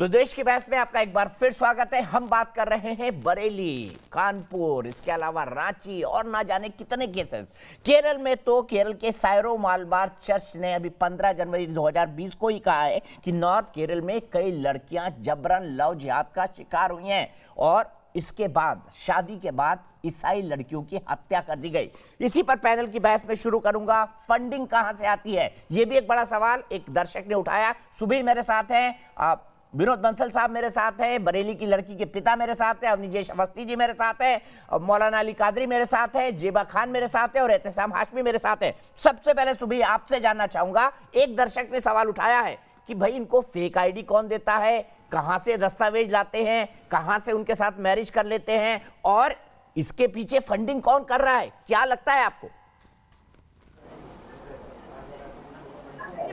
तो देश की बहस में आपका एक बार फिर स्वागत है। हम बात कर रहे हैं बरेली, कानपुर, इसके अलावा रांची और ना जाने कितने केसेस। केरल में तो केरल के सायरो मालबार चर्च ने अभी 15 जनवरी 2020 को ही कहा है कि नॉर्थ केरल में कई लड़कियां जबरन लव जिहाद का शिकार हुई हैं और इसके बाद शादी के बाद ईसाई लड़कियों की हत्या कर दी गई। इसी पर पैनल की बहस में शुरू करूंगा। फंडिंग कहां से आती है, यह भी एक बड़ा सवाल एक दर्शक ने उठाया। सुबह मेरे साथ हैं विनोद बंसल साहब, मेरे साथ है बरेली की लड़की के पिता मेरे साथ है, अवनीजेश अवस्थी जी मेरे साथ है, मौलाना अली कादरी मेरे साथ है, जेबा खान मेरे साथ है और एहतसाम हाशमी मेरे साथ है। सबसे पहले सुबह आपसे जानना चाहूंगा, एक दर्शक ने सवाल उठाया है कि भाई इनको फेक आईडी कौन देता है, कहां से दस्तावेज लाते हैं, कहां से उनके साथ मैरिज कर लेते हैं और इसके पीछे फंडिंग कौन कर रहा है, क्या लगता है आपको?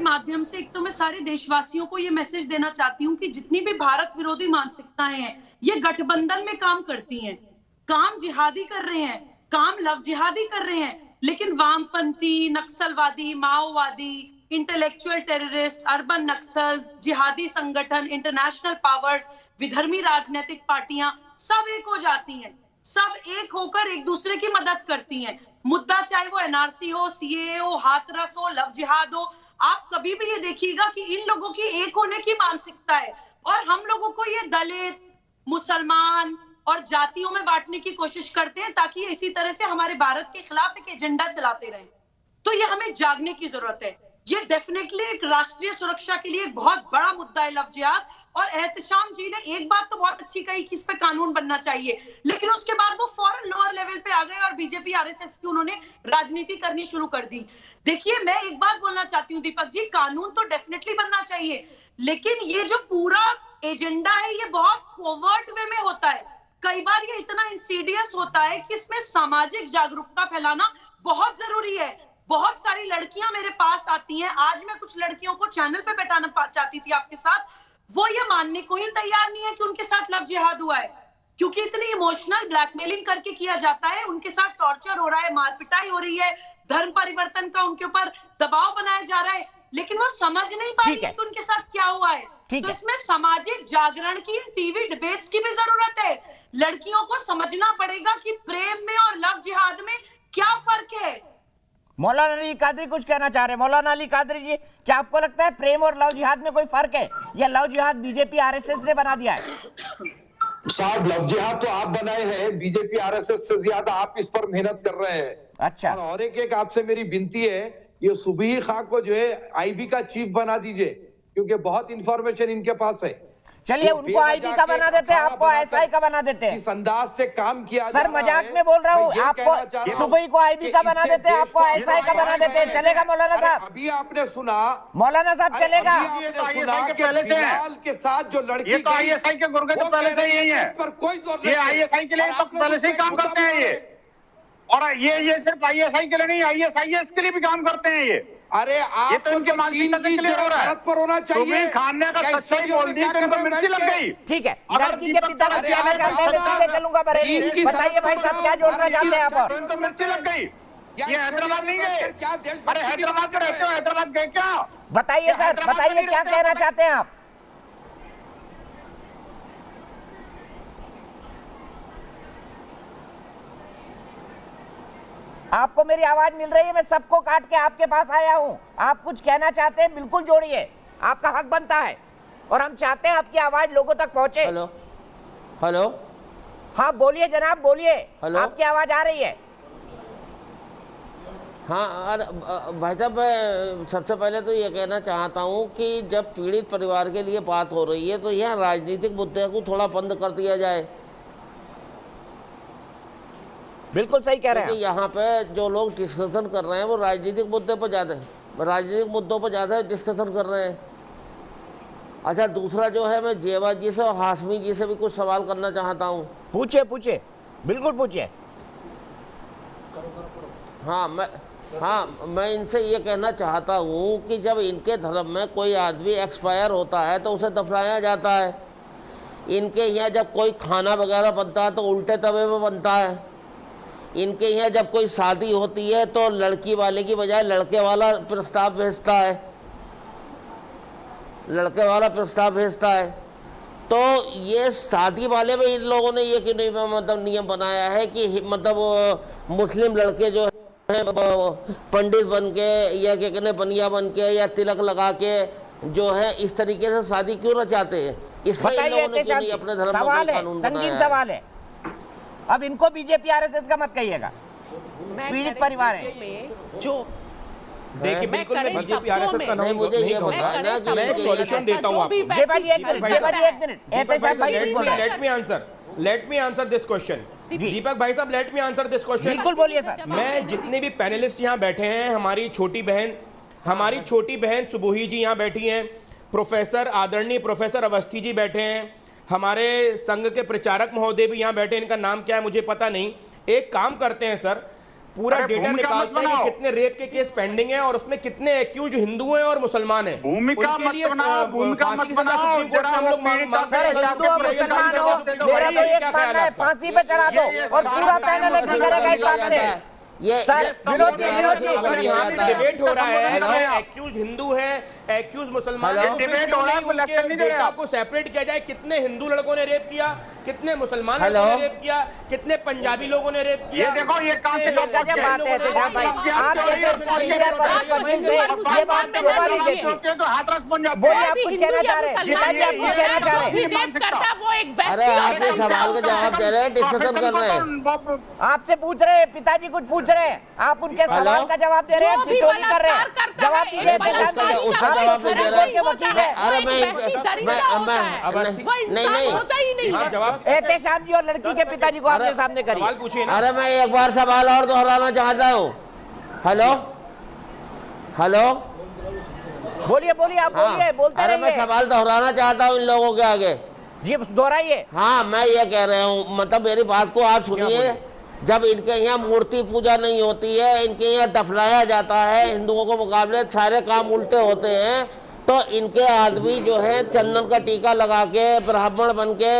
माध्यम से एक तो मैं सारे देशवासियों को ये मैसेज देना चाहती हूँ कि जितनी भी भारत विरोधी मानसिकताएं हैं ये गठबंधन में काम करती हैं, काम जिहादी कर रहे हैं, काम लव जिहादी कर रहे हैं, लेकिन वामपंथी, नक्सलवादी, माओवादी, इंटेलेक्चुअल टेररिस्ट, अर्बन नक्सल्स, जिहादी संगठन, इंटरनेशनल पावर्स, विधर्मी राजनीतिक पार्टियां सब एक हो जाती हैं, सब एक होकर एक दूसरे की मदद करती हैं। मुद्दा चाहे वो एनआरसी हो, सीएए हो, हाथरस हो, लव जिहाद हो, आप कभी भी ये देखिएगा कि इन लोगों की एक होने की मानसिकता है और हम लोगों को ये दलित, मुसलमान और जातियों में बांटने की कोशिश करते हैं ताकि इसी तरह से हमारे भारत के खिलाफ एक एजेंडा चलाते रहें। तो ये हमें जागने की जरूरत है। ये डेफिनेटली एक राष्ट्रीय सुरक्षा के लिए एक बहुत बड़ा मुद्दा है लव जिहाद। और एहतशाम जी ने एक बात तो बहुत अच्छी कही कि इस पे कानून बनना चाहिए, लेकिन उसके बाद वो फौरन लोअर लेवल पे आ गए और बीजेपी आरएसएस की उन्होंने राजनीति करनी शुरू कर दी। देखिए, मैं एक बात बोलना चाहती हूँ दीपक जी, कानून तो डेफिनेटली बनना चाहिए, लेकिन ये जो पूरा एजेंडा है ये बहुत कोवर्ट वे में होता है। कई बार ये इतना इंसीडियस होता है कि इसमें सामाजिक जागरूकता फैलाना बहुत जरूरी है। बहुत सारी लड़कियां मेरे पास आती हैं, आज मैं कुछ लड़कियों को चैनल पे बैठाना चाहती थी आपके साथ, वो ये मानने को ही तैयार नहीं है कि उनके साथ लव जिहाद हुआ है, क्योंकि इतनी इमोशनल ब्लैकमेलिंग करके किया जाता है, उनके साथ टॉर्चर हो रहा है, मारपिटाई हो रही है, धर्म परिवर्तन का उनके ऊपर दबाव बनाया जा रहा है, लेकिन वो समझ नहीं पा रही कि उनके साथ क्या हुआ है। तो इसमें सामाजिक जागरण की, टीवी डिबेट्स की भी जरूरत है। लड़कियों को समझना पड़ेगा कि प्रेम में और लव जिहाद में क्या फर्क है। मौलाना अली कादरी कुछ कहना चाह रहे हैं। मौलाना अली कादरी जी, क्या आपको लगता है प्रेम और लव जिहाद में कोई फर्क है या लव जिहाद बीजेपी आरएसएस ने बना दिया है? साहब, लव जिहाद तो आप बनाए हैं, बीजेपी आरएसएस से ज्यादा आप इस पर मेहनत कर रहे हैं। अच्छा। और एक आपसे मेरी विनती है, ये सुबही खां को जो है आईबी का चीफ बना दीजिए, क्योंकि बहुत इंफॉर्मेशन इनके पास है। चलिए उनको आईबी का बना देते हैं, आपको एसआई का बना देते हैं। इस अंदाज से काम किया सर, मजाक में बोल रहा हूँ, आपको सुबह को आईबी का बना देते हैं, आपको एसआई का बना देते हैं। चलेगा मौलाना साहब? अभी आपने सुना मौलाना साहब, चलेगा? बिलाल के साथ जो लड़की, ये तो आईएसआई के गुर्गे तो पहले से यही है, पर कोई जोर ये आईएसआई के लिए तो पहले से ही काम करते हैं ये, और ये सिर्फ आईएसआई के लिए नहीं, आईएसआईएस के लिए भी काम करते हैं ये। अरे आप, ये तो इनके मानसिकता से क्लियर हो रहा है। पर होना चाहिए। खान ने अगर सच्चाई बोल दी तो इनको मिर्ची लग गई। ठीक है, लड़की के पिता को जाना चाहते हैं, मैं सीधे चलूंगा बरेली। बताइए भाई साहब, क्या जोड़ना चाहते हैं आप? इनको मिर्ची लग गई। ये हैदराबाद नहीं गए? अरे हैदराबाद में रहते हो, हैदराबाद गए क्या? बताइए सर, बताइए क्या कहना चाहते हैं आप? आपको मेरी आवाज मिल रही है? मैं सबको काट के आपके पास आया हूं। आप कुछ कहना चाहते हैं, बिल्कुल जोड़िए, आपका हक बनता है और हम चाहते हैं आपकी आवाज लोगों तक पहुंचे। हेलो हेलो, हाँ बोलिए जनाब, बोलिए, आपकी आवाज आ रही है। हाँ, भाई साहब, मैं सबसे पहले तो ये कहना चाहता हूँ कि जब पीड़ित परिवार के लिए बात हो रही है तो यह राजनीतिक मुद्दे को थोड़ा बंद कर दिया जाए। बिल्कुल सही कह रहे हैं। यहाँ पे जो लोग डिस्कशन कर रहे हैं वो राजनीतिक मुद्दे पर मुद्दों पर ज्यादा डिस्कशन कर रहे हैं। अच्छा, दूसरा जो है, मैं जेबा जी से और हाशमी जी से भी कुछ सवाल करना चाहता हूँ। पूछिए, बिल्कुल पूछिए। मैं इनसे ये कहना चाहता हूँ कि जब इनके धर्म में कोई आदमी एक्सपायर होता है तो उसे दफनाया जाता है। इनके यहाँ जब कोई खाना वगैरह बनता है तो उल्टे तवे में बनता है। इनके यहाँ जब कोई शादी होती है तो लड़की वाले की बजाय लड़के वाला प्रस्ताव भेजता है। तो ये शादी वाले में इन लोगों ने ये क्यों नहीं मतलब नियम बनाया है कि मतलब मुस्लिम लड़के जो है पंडित बन के या क्या कहते बनिया बन के या तिलक लगा के जो है इस तरीके से शादी क्यों रचाते हैं? इस पर इन लोगों ने क्यों नहीं अपने धर्म में कोई कानून बनाया? संगीन सवाल है। अब इनको बीजेपी आरएसएस का मत कहिएगा, पीड़ित परिवार है जो देखिए बिल्कुल मैं बीजेपी आरएसएस का नाम मुझे ये नहीं होता है ना कि मैं एक सॉल्यूशन देता हूं आपको। Let me answer this question. Deepak भाई साहब, let me answer this question. बिल्कुल बोलिए सर। मैं जितने भी पैनलिस्ट यहाँ बैठे हैं, हमारी छोटी बहन सुबोही जी यहाँ बैठी हैं, प्रोफेसर आदरणीय प्रोफेसर अवस्थी जी बैठे हैं, हमारे संघ के प्रचारक महोदय भी यहाँ बैठे हैं, इनका नाम क्या है मुझे पता नहीं। एक काम करते हैं सर, पूरा डेटा निकालते हैं कि कितने रेप के केस पेंडिंग हैं और उसमें कितने एक्यूज हिंदू हैं और मुसलमान हैं। भूमिका उनके लिए मत बनाओ, भूमिका फांसी की मत सजा बनाओ, सुप्रीम कोर्ट में हम लोग मांगते हैं। हिंदू और मुसलमान हो, मेरा तो एक मानना है, फांसी पे चढ़ा दो और पूरा पैनल एक करेगा इस बात से। ये सर विनोद अगर जी यहाँ पे डिबेट हो रहा है कि एक्यूज हिंदू है, एक्यूज मुसलमान है, तो फिर डिबेट क्यों हो रहा है, नहीं कोई लेक्चर उनके नहीं दे रहा। डेटा को सेपरेट किया जाए? कितने हिंदू लड़कों ने रेप किया, कितने मुसलमान लड़कों ने रेप किया, कितने पंजाबी लोगों ने रेप किया? ये देखो, ये कहाँ से लोग क्या बात है तेजाब भाई, आप जैसे सीनियर वकील से ये बात शोभा नहीं देती। तो हाथरस बन जाते बोलिए, आप कुछ कहना चाह रहे हैं? पिताजी आप कुछ कहना चाह रहे हैं? अरे आपने सवाल का जवाब दे रहे हैं, डिस्कशन कर रहे हैं। आपसे पूछ रहे हैं, पिताजी कुछ पूछ रहे हैं, आप उनके सवाल का जवाब दे रहे हैं, ठिठोली कर रहे हैं। जवाब दीजिए तेजाब जी, उसका आप जवाब सुप्रीम दे कोर्ट के वकील हैं। अरे नहीं हाँ, जवाब एहतेशाम जी और लड़की के पिताजी को आपके सामने सवाल करिए। पूछिए ना। अरे मैं एक बार सवाल और दोहराना चाहता हूँ। हेलो हेलो बोलिए बोलिए, आप बोलिए, बोलते अरे मैं रहिए सवाल दोहराना चाहता हूँ इन लोगों के आगे। जी, दोहराइए। हाँ, मैं ये कह रहा हूँ, मतलब मेरी बात को आप सुनिए। जब इनके यहाँ मूर्ति पूजा नहीं होती है, इनके यहाँ दफनाया जाता है, हिंदुओं के मुकाबले सारे काम उल्टे होते हैं, तो इनके आदमी जो है चंदन का टीका लगा के ब्राह्मण बन के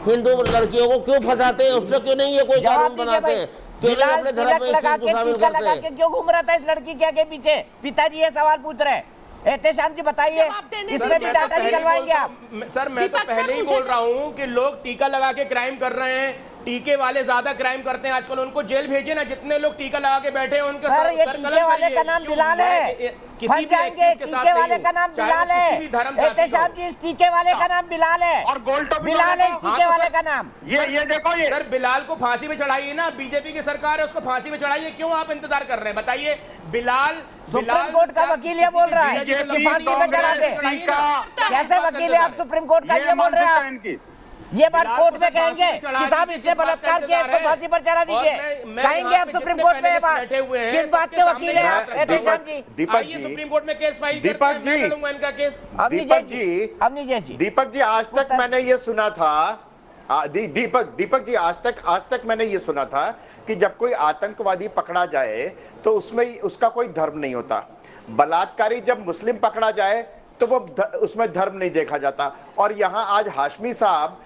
हिंदू लड़कियों को क्यों फंसाते हैं? उससे क्यों नहीं ये कोई कानून बनाते हैं? क्यों नहीं अपने धर्म में इस चीज को शामिल करते हैं? क्यों घूम रहा था इस लड़की के आगे पीछे? पिताजी ये सवाल पूछ रहे हैं। एहतेशाम जी बताइए, इसमें भी डाटा निकलवाएंगे आप? सर मैं तो पहले ही बोल रहा हूँ कि लोग टीका लगा के क्राइम कर रहे हैं, टीके वाले ज्यादा क्राइम करते हैं आजकल, उनको जेल भेजे ना। जितने लोग टीका लगा के बैठे हैं उनके सर, ये सर टीके कलम वाले करिए। का नाम क्यों बिलाल है, किसी फंस भी जाएंगे। एक्टिविस्ट के साथ टीके नहीं वाले हूं, का नाम चाहे बिलाल वो है। किसी भी धर्म जाति एहतेशाम का जी, इस टीके वाले का नाम बिलाल है और गोल्ड टॉप बिलाल है इस टीके वाले का नाम। ये देखो, ये सर बिलाल को फांसी पे चढ़ाइए ना, बीजेपी की सरकार है, उसको फांसी पे चढ़ाइए। क्यों आप इंतजार कर रहे हैं? बताइए। बिलाल सुप्रीम कोर्ट का वकील ये बोल रहा है कि फांसी पे चढ़ा दे। कैसे वकील है आप? सुप्रीम कोर्ट का ये बोल रहे हैं आप? ये बात कोर्ट में कहेंगे कि साहब इसने बलात्कार किया, इसको फांसी पर चढ़ा दीजिए, कहेंगे आप सुप्रीम कोर्ट में? ये बात किस बात के वकील है आप एहतेशाम जी? दीपक जी, सुप्रीम कोर्ट में केस फाइल दीपक करते हैं, मैं जी, लड़ूंगा इनका केस। अवनीश जी, दीपक जी, आज तक मैंने ये सुना था, दीपक जी, आज तक मैंने ये सुना था कि जब कोई आतंकवादी पकड़ा जाए तो उसमें उसका कोई धर्म नहीं होता। बलात्कारी जब मुस्लिम पकड़ा जाए तो वो उसमें धर्म नहीं देखा जाता। और यहाँ आज हाशमी साहब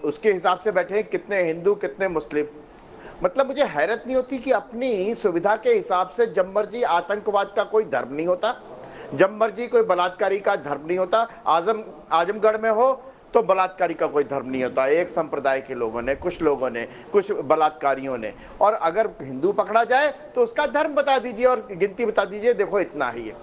उसके हिसाब से बैठे हैं, कितने हिंदू कितने मुस्लिम। मतलब मुझे हैरत नहीं होती कि अपनी सुविधा के हिसाब से जब मर्जी आतंकवाद का कोई धर्म नहीं होता, जब मर्जी कोई बलात्कारी का धर्म नहीं होता। आजमगढ़ में हो तो बलात्कारी का कोई धर्म नहीं होता, एक संप्रदाय के लोगों ने, कुछ लोगों ने, कुछ बलात्कारियों ने। और अगर हिंदू पकड़ा जाए तो उसका धर्म बता दीजिए और गिनती बता दीजिए, देखो इतना ही है।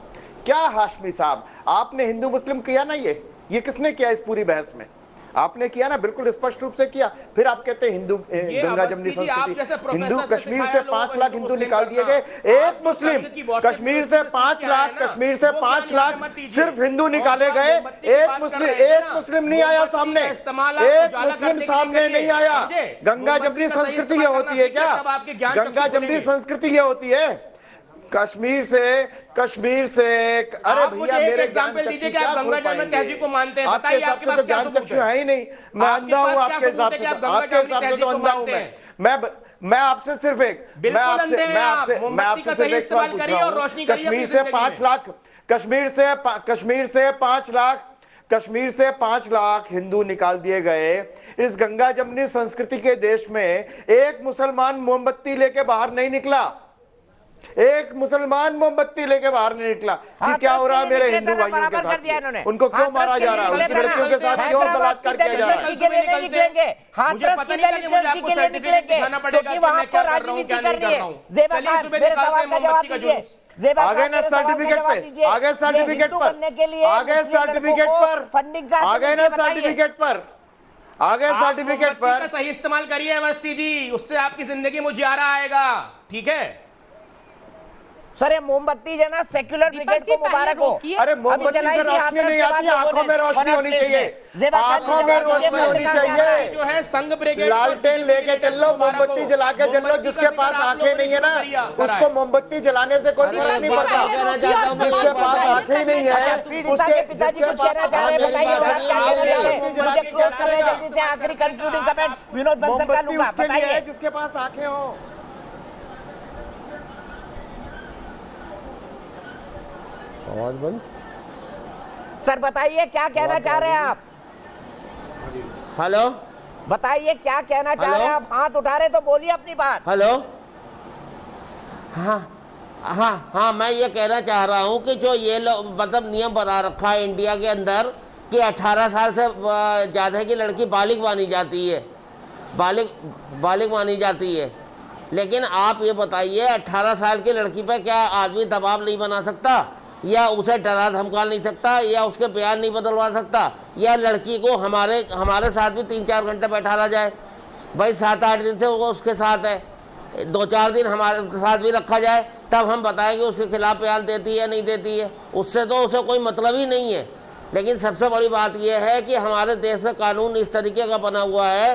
क्या हाशमी साहब, आपने हिंदू मुस्लिम किया ना? ये किसने किया? इस पूरी बहस में आपने किया ना, बिल्कुल स्पष्ट रूप से किया। फिर आप कहते हैं हिंदू गंगा जमनी संस्कृति, हिंदू कश्मीर से 5 लाख हिंदू निकाल दिए गए। एक मुस्लिम कश्मीर से 5 लाख, कश्मीर से 5 लाख सिर्फ हिंदू निकाले गए। एक मुस्लिम नहीं आया सामने, एक मुस्लिम सामने नहीं आया। गंगा जमनी संस्कृति ये होती है क्या? गंगा जमनी संस्कृति ये होती है? कश्मीर से अरे भैया मेरे एग्जांपल दीजिए कि आप गंगा जमुना तहजीब को मानते हैं। आपके बताइए, आपके पास तो क्या ज्ञान सबूत चक्षु है? है ही नहीं। मैं अंधा हूँ आपके हिसाब से, आपके हिसाब से तो अंधा हूँ मैं आपसे सिर्फ एक मैं आपसे सिर्फ एक सवाल पूछ रहा हूँ। कश्मीर से 5 लाख हिंदू निकाल दिए गए। इस गंगा जमनी संस्कृति के देश में एक मुसलमान मोमबत्ती लेके बाहर नहीं निकला, एक मुसलमान मोमबत्ती लेके बाहर नहीं निकला कि क्या हो रहा है मेरे हिंदू भाइयों के साथ, उनको क्यों मारा जा रहा है, उन लड़कियों के साथ क्यों बलात्कार किया जा रहा है। मुझे पता नहीं कि मुझे आपको सर्टिफिकेट दिखाना पड़ेगा कि मैं क्या कर रहा हूँ क्या नहीं कर रहा हूँ। चलिए सुबह निकालते हैं मोमबत्ती का जुलूस। आगे ना सर्टिफिकेट पे, आगे सर्टिफिकेट पर, आगे सर्टिफिकेट पर, आगे ना सर्टिफिकेट पर, आगे सर्टिफिकेट पर का सही इस्तेमाल करिए अवस्थी जी, उससे आपकी जिंदगी में उजियारा आएगा। ठीक है सर, ये मोमबत्ती जो है ना सेक्युलर ब्रिगेड को मुबारक हो। अरे मोमबत्ती से रोशनी नहीं आती, आंखों में रोशनी होनी चाहिए, आंखों में रोशनी होनी चाहिए। जो है संघ ब्रिगेड लालटेन लेके चल लो, मोमबत्ती जला के चल लो, जिसके पास आंखें नहीं है ना उसको मोमबत्ती जलाने से कोई फर्क नहीं पड़ता। जिसके पास आंखें ही नहीं है उसके पिताजी कुछ कहना चाह रहे हैं, बताइए। जल्दी से आखिरी कंक्लूडिंग कमेंट विनोद बंसल का लूंगा, बताइए। जिसके पास आंखें हो। आवाज बंद। सर बताइए क्या कहना चाह रहे हैं आप, हेलो बताइए क्या कहना चाह रहे हैं आप, हाथ उठा रहे तो बोलिए अपनी बात। हेलो, हाँ हाँ हाँ, मैं ये कहना चाह रहा हूँ कि जो ये मतलब नियम बना रखा है इंडिया के अंदर कि 18 साल से ज़्यादा की लड़की बालिग मानी जाती है, बालिग मानी जाती है। लेकिन आप ये बताइए 18 साल की लड़की पर क्या आदमी दबाव नहीं बना सकता, या उसे डरा धमका नहीं सकता, या उसके बयान नहीं बदलवा सकता, या लड़की को हमारे साथ भी 3-4 घंटे बैठा रहा जाए। भाई 7-8 दिन से वो उसके साथ है, 2-4 दिन हमारे साथ भी रखा जाए, तब हम बताएं कि उसके खिलाफ बयान देती है या नहीं देती है। उससे तो उसे कोई मतलब ही नहीं है। लेकिन सबसे बड़ी बात यह है कि हमारे देश में कानून इस तरीके का बना हुआ है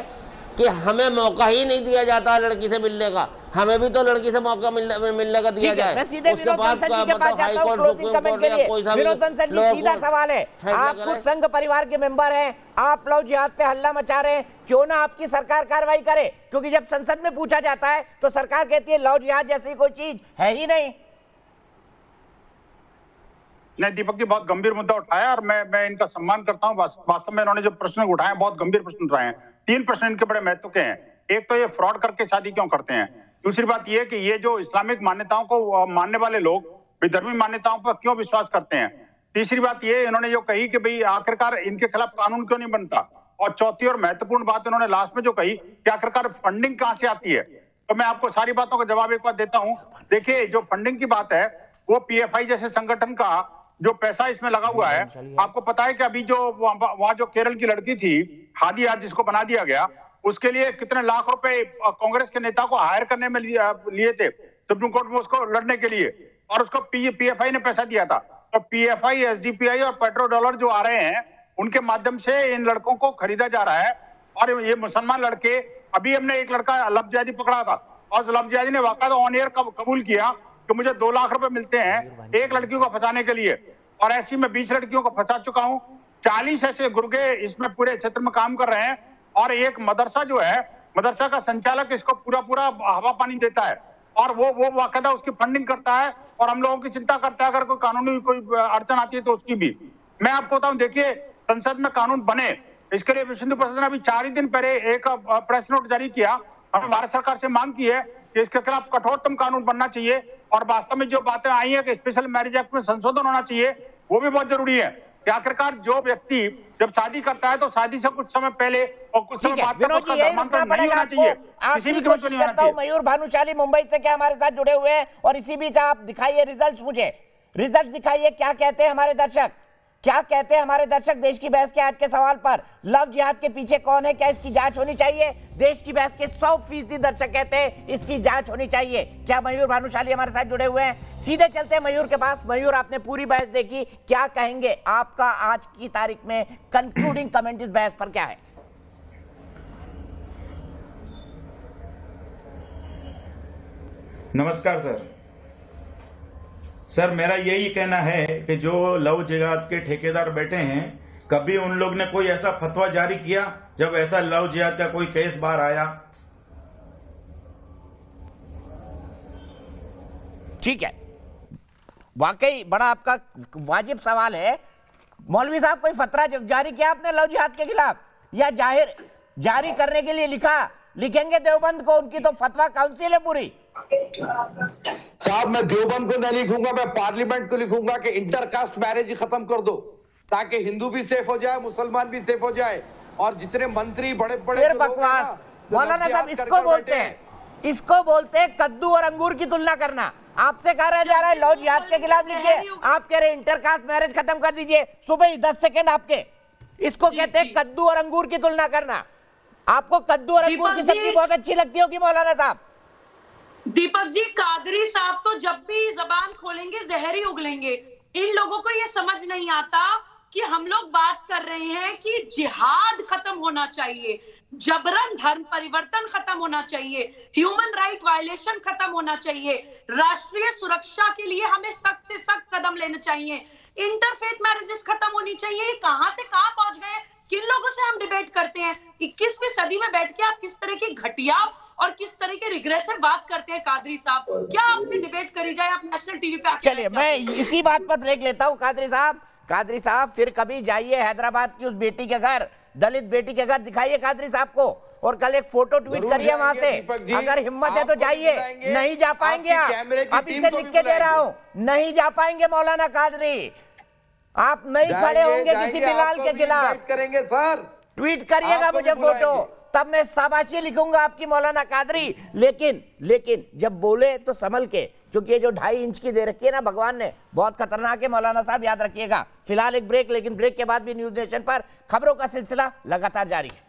कि हमें मौका ही नहीं दिया जाता लड़की से मिलने का। हमें भी तो लड़की से मौका मिलने का दिया जाए। मैं सीधे विनोद बंसल जी के पास जाता हूं क्लोजिंग कमेंट के लिए। विनोद बंसल जी, सीधा सवाल है, आप खुद संघ परिवार के मेंबर हैं, आप लव जिहाद पे हल्ला मचा रहे हैं, क्यों ना आपकी सरकार कार्रवाई करे? क्योंकि जब संसद में पूछा जाता है तो सरकार कहती है लव जिहाद जैसी कोई चीज है ही नहीं। नहीं, दीपक जी बहुत गंभीर मुद्दा उठाया और मैं इनका सम्मान करता हूं। वास्तव में इन्होंने जो प्रश्न उठाए बहुत गंभीर प्रश्न उठाए हैं। 3 प्रश्न इनके बड़े महत्व के हैं। एक तो ये फ्रॉड करके शादी क्यों करते हैं, दूसरी बात ये कि ये जो इस्लामिक मान्यताओं को मानने वाले लोग विधर्मी मान्यताओं पर क्यों विश्वास करते हैं, तीसरी बात ये इन्होंने जो कही कि भाई आखिरकार इनके खिलाफ कानून क्यों नहीं बनता, और चौथी और महत्वपूर्ण बात इन्होंने लास्ट में जो कही कि आखिरकार फंडिंग कहां से आती है। तो मैं आपको सारी बातों का जवाब एक बार देता हूं। देखिए, जो फंडिंग की बात है वो पीएफआई जैसे संगठन का जो पैसा इसमें लगा हुआ है। आपको पता है कि अभी जो वहां जो केरल की लड़की थी हादिया, जिसको बना दिया गया, उसके लिए कितने लाख रुपए कांग्रेस के नेता को हायर करने में लिए थे सुप्रीम कोर्ट में उसको लड़ने के लिए, और उसको पीएफआई ने पैसा दिया था। तो पीएफआई, एसडीपीआई और पेट्रो डॉलर जो आ रहे हैं उनके माध्यम से इन लड़कों को खरीदा जा रहा है। और ये मुसलमान लड़के, अभी हमने एक लड़का लफ्ज़ पकड़ा था और लफ्ज़ ने वाकई ऑन एयर कबूल किया कि मुझे 2 लाख रुपए मिलते हैं एक लड़की को फंसाने के लिए, और ऐसी मैं 20 लड़कियों को फंसा चुका हूं। 40 ऐसे गुर्गे इसमें पूरे क्षेत्र में काम कर रहे हैं, और एक मदरसा जो है, मदरसा का संचालक इसको पूरा हवा पानी देता है, और वो वाकदा उसकी फंडिंग करता है, और हम लोगों की चिंता करता है अगर कोई कानूनी कोई अड़चन आती है तो उसकी भी। मैं आपको बताऊं, देखिए संसद में कानून बने, इसके लिए विश्व हिंदू परिषद ने अभी 4 ही दिन पहले एक प्रेस नोट जारी किया। हमने भारत सरकार से मांग की है कि इसके खिलाफ कठोरतम कानून बनना चाहिए, और वास्तव में जो बातें आई है कि स्पेशल मैरिज एक्ट में संशोधन होना चाहिए, वो भी बहुत जरूरी है कि आखिरकार जो व्यक्ति जब शादी करता है तो शादी से कुछ समय पहले और कुछ समय बाद तक उसका धर्मांतरण नहीं होना चाहिए, किसी भी कीमत पर नहीं होना चाहिए। मयूर भानुशाली मुंबई से क्या हमारे साथ जुड़े हुए हैं, और इसी बीच आप दिखाइए रिजल्ट्स, मुझे रिजल्ट दिखाइए, क्या कहते हैं हमारे दर्शक, क्या कहते हैं हमारे दर्शक देश की बहस के आज के सवाल पर। लव जिहाद के पीछे कौन है, क्या इसकी जांच होनी चाहिए? देश की बहस के 100% दर्शक कहते हैं इसकी जांच होनी चाहिए। क्या मयूर भानुशाली हमारे साथ जुड़े हुए हैं? सीधे चलते हैं मयूर के पास। मयूर, आपने पूरी बहस देखी, क्या कहेंगे? आपका आज की तारीख में कंक्लूडिंग कमेंट इस बहस पर क्या है? नमस्कार सर, मेरा यही कहना है कि जो लव जिहाद के ठेकेदार बैठे हैं, कभी उन लोग ने कोई ऐसा फतवा जारी किया जब ऐसा लव जिहाद का कोई केस बाहर आया? ठीक है, वाकई बड़ा आपका वाजिब सवाल है। मौलवी साहब, कोई फतवा जारी किया आपने लव जिहाद के खिलाफ, या जारी करने के लिए लिखेंगे देवबंद को? उनकी तो फतवा काउंसिल है पूरी। साहब मैं देवबंद को नहीं लिखूंगा, मैं पार्लियामेंट को लिखूंगा कि इंटरकास्ट मैरिज खत्म कर दो, ताकि हिंदू भी सेफ हो जाए, मुसलमान भी सेफ हो जाए, और जितने मंत्री बड़े बड़े फिर बकवास। मौलाना साहब इसको बोलते हैं, इसको बोलते हैं कद्दू और अंगूर की तुलना करना। आपसे कहा जा रहा है लव जिहाद के खिलाफ लिखिए, आप कह रहे हैं इंटरकास्ट मैरिज खत्म कर दीजिए। सुबह ही 10 सेकंड आपके, इसको कहते हैं कद्दू और अंगूर की तुलना करना। आपको कद्दू और अंगूर की सब्जी बहुत अच्छी लगती होगी मौलाना साहब। दीपक जी, कादरी साहब तो जब भी जबान खोलेंगे जहर ही उगलेंगे। इन लोगों को ये समझ नहीं आता कि हम लोग बात कर रहे हैं कि जिहाद खत्म होना चाहिए, जबरन धर्म परिवर्तन खत्म होना चाहिए, ह्यूमन राइट वायलेशन खत्म होना चाहिए, राष्ट्रीय सुरक्षा के लिए हमें सख्त से सख्त कदम लेने चाहिए, इंटरफेथ मैरिजेस खत्म होनी चाहिए। कहां से कहां पहुंच गए, किन लोगों से हम डिबेट करते हैं? 21वीं सदी में बैठ के आप किस तरह की घटिया और किस तरह के रिग्रेसिव बात करते हैं कादरी साहब। क्या आपसे डिबेट करी जाए? आप नेशनल टीवी पे चलिए मैं इसी बात पर ब्रेक लेता हूं। कादरी साहब फिर कभी जाइए हैदराबाद की उस बेटी के घर, दलित बेटी के घर, दिखाइए कादरी साहब को, और कल एक फोटो ट्वीट करिए वहां से। अगर हिम्मत है तो जाइए। नहीं जा पाएंगे आप, अभी से लिख के दे रहा हूं, नहीं जा पाएंगे मौलाना कादरी। आप नहीं खड़े होंगे किसी बिलाल के खिलाफ, करेंगे सर, ट्वीट करिएगा मुझे फोटो, तब मैं शाबाशी लिखूंगा आपकी मौलाना कादरी। लेकिन जब बोले तो संभल के, क्योंकि ये जो 2.5 इंच की दे रखी है ना भगवान ने, बहुत खतरनाक है मौलाना साहब, याद रखिएगा। फिलहाल एक ब्रेक, लेकिन ब्रेक के बाद भी न्यूज नेशन पर खबरों का सिलसिला लगातार जारी है।